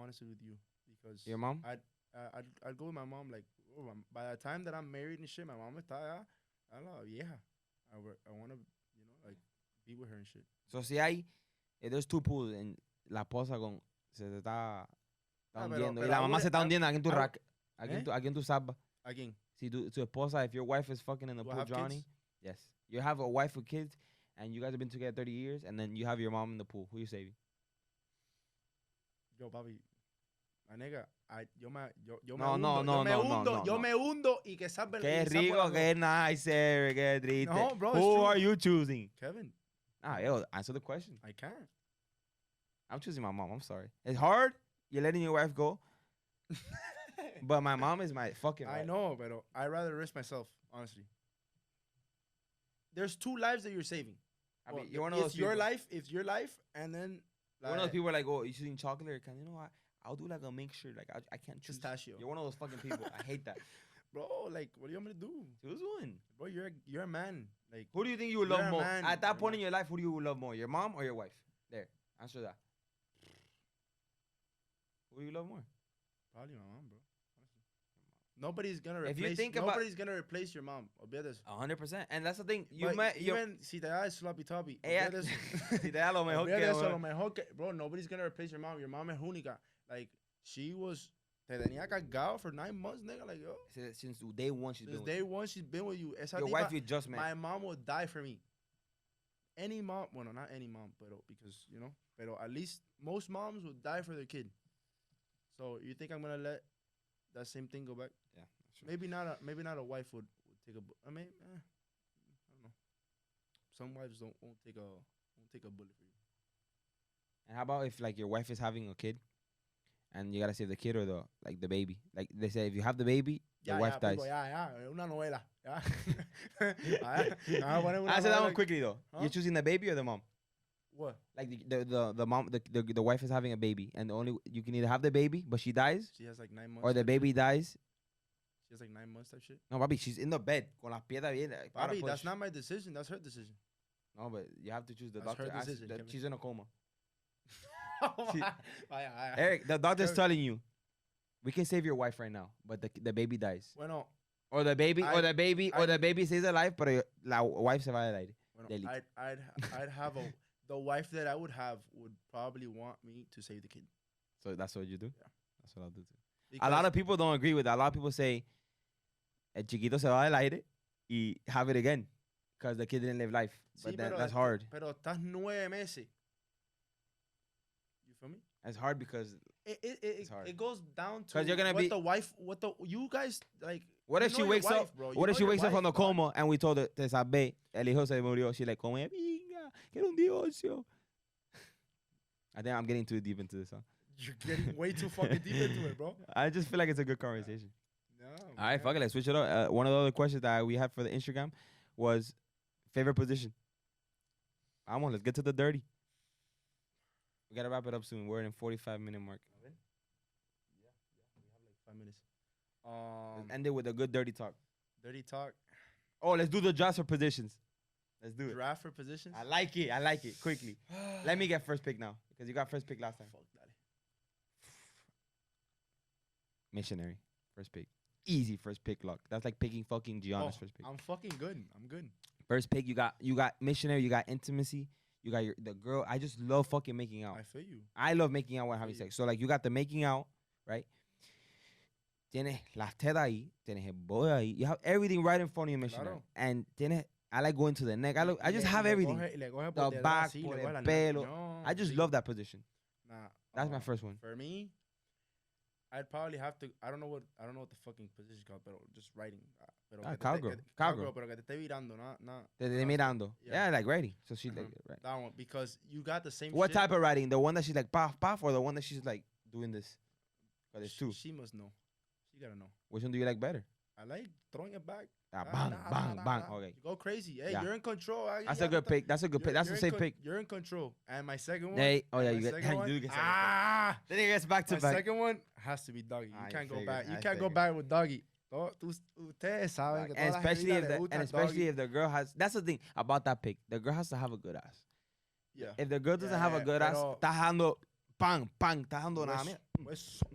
honest with you because your mom. I'd go with my mom. Like by the time that I'm married and shit, my mom está ya a la vieja. I want to like be with her and shit. So if there's two pools and la esposa se está hundiendo y la mamá se está hundiendo, ¿a quién tú salvas? ¿A quién? Si tu esposa, if your wife is fucking in the pool drowning, yes, you have a wife with kids and you guys have been together 30 years and then you have your mom in the pool. Who you saving? Yo, papi, my nigga, yo me hundo y que salve. Qué rico, qué nice, Eric, qué triste. No, bro, who are you choosing? Kevin. Yo, answer the question. I can't. I'm choosing my mom. I'm sorry. It's hard. You're letting your wife go. But my mom is my fucking wife. I know, but I'd rather risk myself, honestly. There's two lives that you're saving. I mean, you're one of those people. It's your life, and then one of those people are like, oh, you choosing chocolate or can you know what? I'll do like a mixture. Like I can't choose. Pistachio. You're one of those fucking people. I hate that. Bro, like, what do you want me to do? Choose one. Bro, you're a man. Like, who do you think you would love more? Man. At that point in your life, who do you love more? Your mom or your wife? There. Answer that. Who do you love more? Probably my mom, bro. Nobody's gonna replace your mom. 100%. And that's the thing. Even si te da sloppy toppy. Si te da lo mejor que bro, nobody's gonna replace your mom. Your mom es única. Like, she was te tenía cargado for 9 months, nigga. Like, yo. Since day one she's been with you. Your wife you just met. My mom would die for me. Any mom, well, not any mom, but because, pero at least most moms would die for their kid. So you think I'm gonna let that same thing go back? Yeah, sure. Maybe not a wife would take a. I mean, I don't know. Some wives won't take a bullet for you. And how about if like your wife is having a kid, and you gotta save the kid or the baby? Like they say, if you have the baby, the wife dies. Una novela. Answer that one quickly though. Huh? You're choosing the baby or the mom? What? Like the mom, the wife is having a baby, and you can either have the baby, but she dies. She has like 9 months. Or the baby dies. She has like 9 months type shit. No, papi, she's in the bed con las piernas bien. Papi, that's not my decision. That's her decision. No, but you have to choose the that's doctor. Her decision, She's in a coma. Vaya. Eric, the doctor's telling you, we can save your wife right now, but the baby dies. Bueno. Or the baby stays alive, pero la wife se va del aire. Bueno, I'd have the wife that I would have would probably want me to save the kid. So that's what you do? Yeah. That's what I'll do too. Because a lot of people don't agree with that. A lot of people say, el chiquito se va del aire y have it again because the kid didn't live life. But that's hard. Pero estás 9 meses. You feel me? It's hard because it goes down to you're gonna what the wife, you guys like. What You if she know your wakes wife, up? bro. You What if know she your wakes up wife, from the dog. coma and we told her, te sabé, el hijo se murió? She like, come here, pinga, quiero un divorcio. I think I'm getting too deep into this, huh? You're getting way too fucking deep into it, bro. I just feel like it's a good conversation. No, All right, fuck it, man. let's switch it up. One of the other questions that we had for the Instagram was favorite position. Let's get to the dirty. We gotta wrap it up soon. We're in 45-minute mark. Yeah, we have like 5 minutes. Let's end it with a good dirty talk. Dirty talk. Oh, let's do the draft for positions. Let's do it. Draft for positions. I like it. Quickly. Let me get first pick now because you got first pick last time. Fuck that. Missionary, first pick. Easy first pick luck. That's like picking fucking Gianna's first pick. I'm fucking good. I'm good. First pick, you got missionary, you got intimacy, you got the girl. I just love fucking making out. I feel you. I love making out when having sex. So like you got the making out, right? Tienes las tetas ahí, tienes el boy ahí. You have everything right in front of you, missionary. Claro. And tienes, I like going to the neck. I just have everything. The back, por el pelo. I just love that position. Nah, That's my first one. For me, I'd probably have to. I don't know what the fucking position called, pero just writing. Pero Cowgirl. Cowgirl, pero que te esté mirando, not. Te mirando. Yeah, like writing. So she's like, right. That one, because you got the same. What shit. type of writing? The one that she's like paf paf, or the one that she's like doing this? But it's two. She must know. She gotta know. Which one do you like better? I like throwing it back. Bang. Okay. You go crazy. Hey, Yeah. you're in control. That's a good pick. That's a good pick. That's the same pick. You're in control. And my second one. Hey, oh yeah, my you get. second one, You get then it gets back to my back. second one has to be doggy. You I can't go figured, back. You I can't go figured. back with doggy. Ustedes saben que And todas las especially jevenitas if les gusta especially doggy. if the girl has. That's the thing about that pick. The girl has to have a good ass. Yeah. If the girl doesn't have a good ass, pero- está dando pan, está dando nada.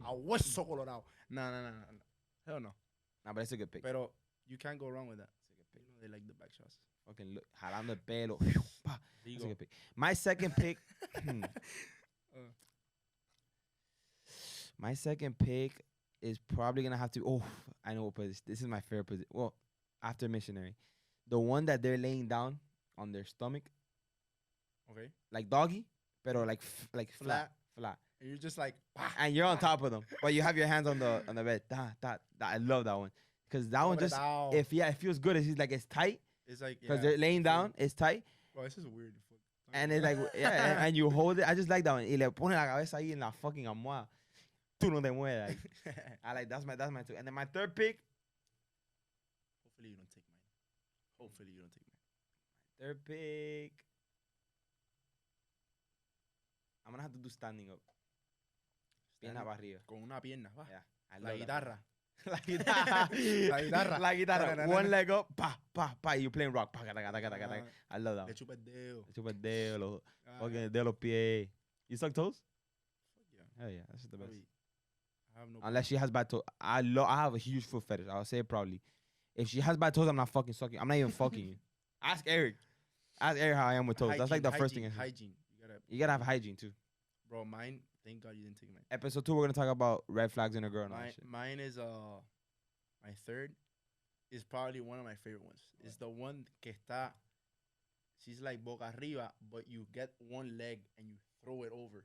A hueso colorado. No. Hell no. Nah, but it's a good pick. Pero you can't go wrong with that. You know they like the back shots. Fucking look, jalando el pelo. Pa. That's a Digo. good pick. My second pick. My second pick is probably gonna have to. Oh, I know what position. This is my favorite position. Well, after missionary, the one that they're laying down on their stomach, Okay. like doggy, pero like flat. And you're just like, And you're on top of them, but you have your hands on the bed. I love that one because that one just it feels good. It's like it's tight it's like because they're laying down. It's tight. Bro, this is weird. And it's like, yeah, and you hold it. I just like that one. Y le pone la cabeza ahí en la fucking almohada. Tú no te mueves. I like that's my two. And then my third pick. Hopefully you don't take mine. Third pick. I'm gonna have to do standing up. Pierna para arriba. Con una pierna, va. Yeah. I La love that. guitarra. La guitarra. La guitarra. La guitarra. Na, na, na, One na. leg up. Pa, pa, pa. You playing rock. Pa, gata, gata, gata, gata. I love that. Le chupa el dedo. Le chupa el dedo, los fucking Ah, el dedo, los pies. You suck toes? fuck yeah. Hell yeah, that's the best. Papi, I have no Unless she has bad toes. I have a huge foot fetish. I'll say it proudly. If she has bad toes, I'm not fucking sucking. I'm not even fucking you. Ask Eric. Ask Eric how I am with toes. That's like the first thing. Hygiene. You gotta have hygiene too. Bro, mine. Thank God you didn't take mine. Episode 2, we're gonna talk about red flags in a girl and all that shit. Mine is my third is probably one of my favorite ones. It's the one que está. She's like boca arriba, but you get one leg and you throw it over,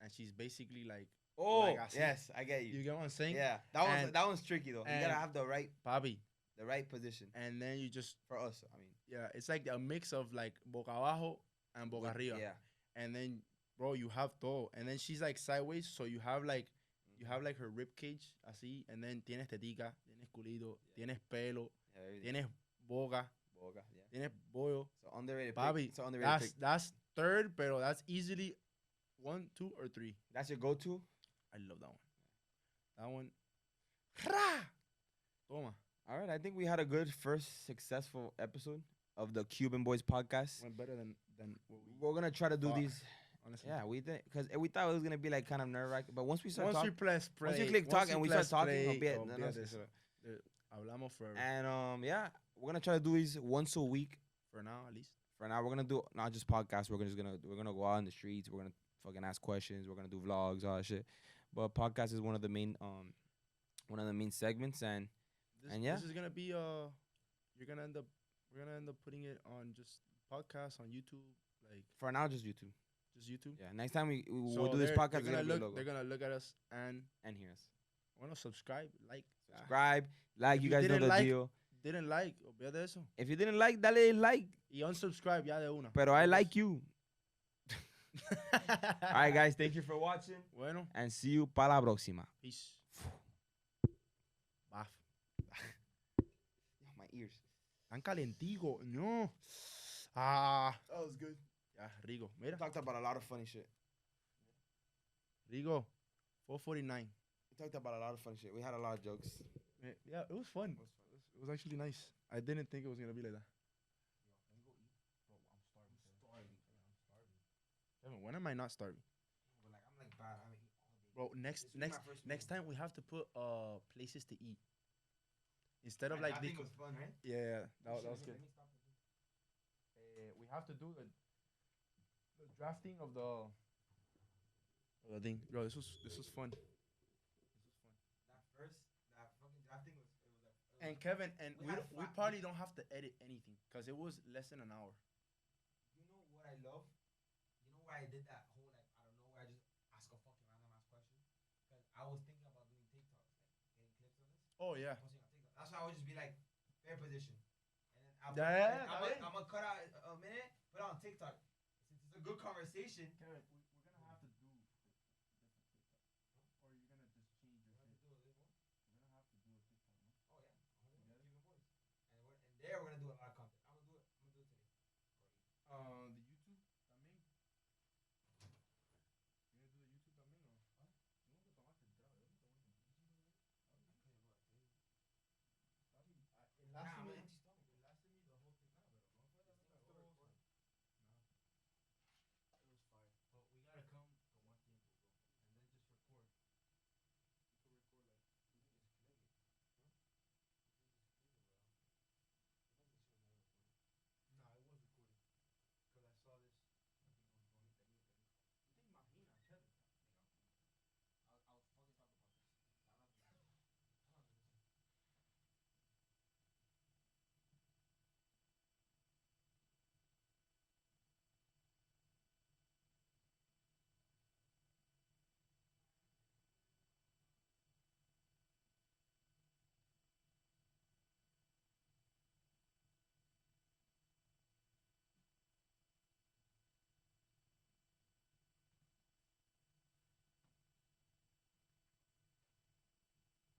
and she's basically like. Oh, like así. yes, I get you. You get what I'm saying? Yeah, that one's tricky though. You gotta have the right position And then you just for us. I mean, yeah, it's like a mix of like boca abajo and boca arriba. Yeah. And then, bro, you have todo. And then she's like sideways, so you have like her rib cage así, and then tienes tetica, tienes culito, tienes pelo, tienes boca, tienes bollo. So underrated, Papi, so underrated pick. that's third, pero that's easily 1, 2, or 3. That's your go-to. I love that one. Ra! Toma. All right, I think we had a good first successful episode of the Cuban Boys podcast. Went better than what We're gonna try to do thought, these. honestly. Yeah, we did because we thought it was gonna be like kind of nerve-wracking, but once we start Once talking, we press play, once you click talk and we start talking, it'll be hablamos forever. and yeah, we're gonna try to do these once a week. For now, at least. For now, we're gonna do not just podcasts. We're gonna go out in the streets. We're gonna fucking ask questions. We're gonna do vlogs, all that shit. But podcast is one of the main segments, and yeah. This is gonna be we're gonna end up putting it on just podcasts on YouTube, like for now, just YouTube. just YouTube. Yeah, next time we'll So do this podcast. They're It's gonna be a logo. gonna look at us and hear us. Bueno, subscribe, like. Subscribe, like. If You you guys know didn't the like, deal. olvídate de eso. If you didn't like, dale like. Y unsubscribe ya de una. Pero I like you. All right, guys. Thank you for watching. Bueno, And see you para la próxima. peace. Baf. My ears. Tan calentigo. No. Ah. That was good. Ya, Rigo. Mira. Talked about a lot of funny shit. Rigo. 449. We talked about a lot of funny shit. We had a lot of jokes. Yeah, it was fun. It was actually nice. I didn't think it was going to be like that. Kevin, when am I not starving? I'm like bad. I mean, Bro, next time we have to put places to eat. Instead of like I think it was fun, right? Yeah, that was good. We have to do the drafting of the thing. Bro, this was fun. That fucking drafting was And Kevin, and We had we probably don't have to edit anything because it was less than an hour. You know what I love? You know why I did that whole like I don't know where I just ask a fucking random ass question? Because I was thinking about doing TikToks, like getting clips of this, Oh yeah. posting on TikTok. That's why I would just be like fair position, and then Yeah, I'm gonna cut out a minute, put it on TikTok. Since it's a good conversation, Kevin,